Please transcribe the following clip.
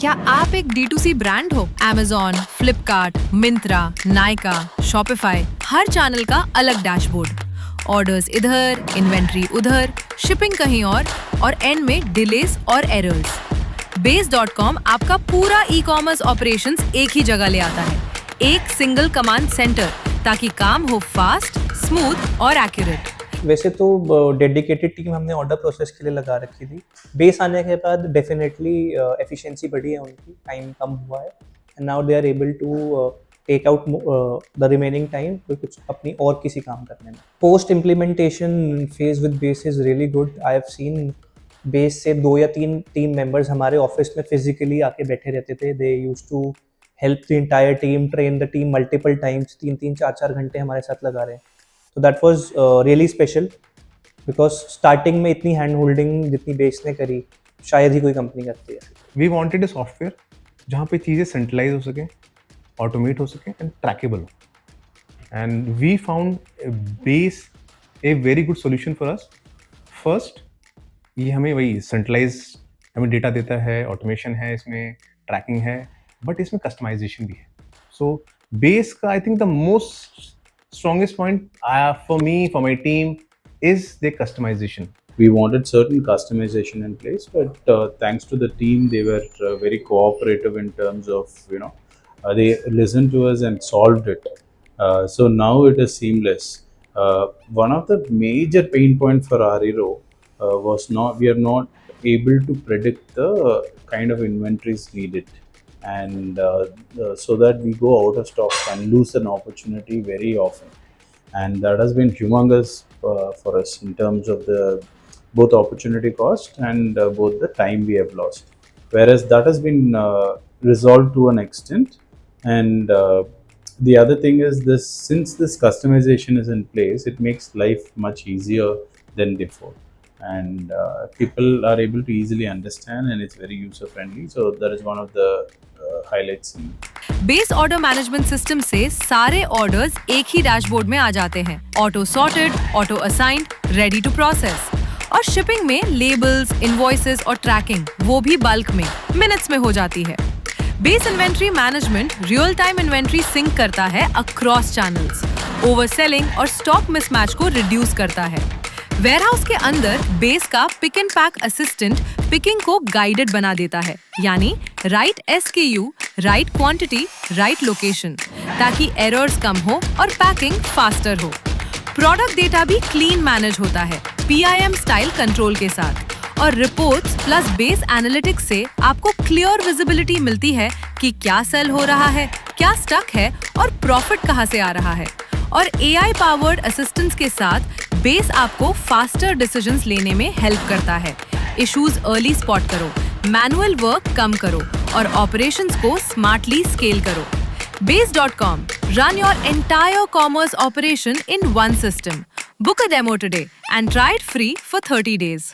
क्या आप एक D2C ब्रांड हो? Amazon, Flipkart, Myntra, Nykaa, Shopify, हर चैनल का अलग डैशबोर्ड। ऑर्डर्स इधर, इन्वेंट्री उधर, शिपिंग कहीं और एंड में डिलेस और एरर्स। Base.com आपका पूरा ई-कॉमर्स ऑपरेशंस एक ही जगह ले आता है, एक सिंगल कमांड सेंटर, ताकि काम हो फास्ट, स्मूथ और एक्यूरेट। वैसे तो डेडिकेटेड टीम हमने ऑर्डर प्रोसेस के लिए लगा रखी थी। बेस आने के बाद डेफिनेटली एफिशिएंसी बढ़ी है, उनकी टाइम कम हुआ है and now they are able to take out the remaining time कुछ अपनी और किसी काम करने में। Post implementation phase with Base is really good. I have seen Base से 2 या 3 टीम मेंबर्स हमारे ऑफिस में फिजिकली आके बैठे रहते थे। They used to help the entire team, train the team multiple times, 3-3, 4-4 घंटे हमारे साथ लगा रहे हैं। तो that was really special because starting में इतनी हैंड होल्डिंग जितनी बेस ने करी शायद ही कोई कंपनी करती है। वी वांटेड अ सॉफ्टवेयर जहाँ पे चीज़ें सेंट्रलाइज हो सके, ऑटोमेट हो सके एंड ट्रैकेबल हो, and we found Base a very good solution for us. First, ये हमें वही सेंट्रलाइज हमें डेटा देता है, ऑटोमेशन है, इसमें ट्रैकिंग है, बट इसमें कस्टमाइजेशन भी है। सो बेस का I think the most strongest point for me, for my team, is the customization. We wanted certain customization in place, but thanks to the team, they were very cooperative in terms of, they listened to us and solved it. So now it is seamless. One of the major pain points for Ariro was we are not able to predict the kind of inventories needed. And so that we go out of stock and lose an opportunity very often, and that has been humongous for us in terms of the both opportunity cost and both the time we have lost, whereas that has been resolved to an extent. And the other thing is this, since this customization is in place, it makes life much easier than before, and people are able to easily understand, and it's very user friendly. So that is one of the highlights. Base order management system से सारे orders एक ही dashboard में आ जाते हैं, auto sorted, auto assigned, ready to process. और shipping में labels, invoices और ट्रैकिंग वो भी बल्क में मिनट्स में हो जाती है। Base inventory management real time inventory sync करता है अक्रॉस चैनल्स, ओवरसेलिंग और स्टॉक मिसमैच को रिड्यूस करता है। वेयरहाउस के अंदर बेस का pick and pack assistant picking को गाइडेड बना देता है, यानी right SKU, right quantity, right location, ताकि एरर्स कम हो और पैकिंग फास्टर हो। प्रोडक्ट डेटा भी क्लीन मैनेज होता है PIM स्टाइल कंट्रोल के साथ, और रिपोर्ट्स प्लस बेस एनालिटिक्स से आपको क्लियर विजिबिलिटी मिलती है कि क्या सेल हो रहा है, क्या स्टक है और प्रॉफिट कहां से आ रहा है। और AI पावर्ड असिस्टेंस के साथ बेस आपको फास्टर डिसीजंस लेने में हेल्प करता है। इश्यूज अर्ली स्पॉट करो, मैनुअल वर्क कम करो और ऑपरेशंस को स्मार्टली स्केल करो। Base.com, run your entire commerce operation in one system. Book a demo today and try it free for 30 days.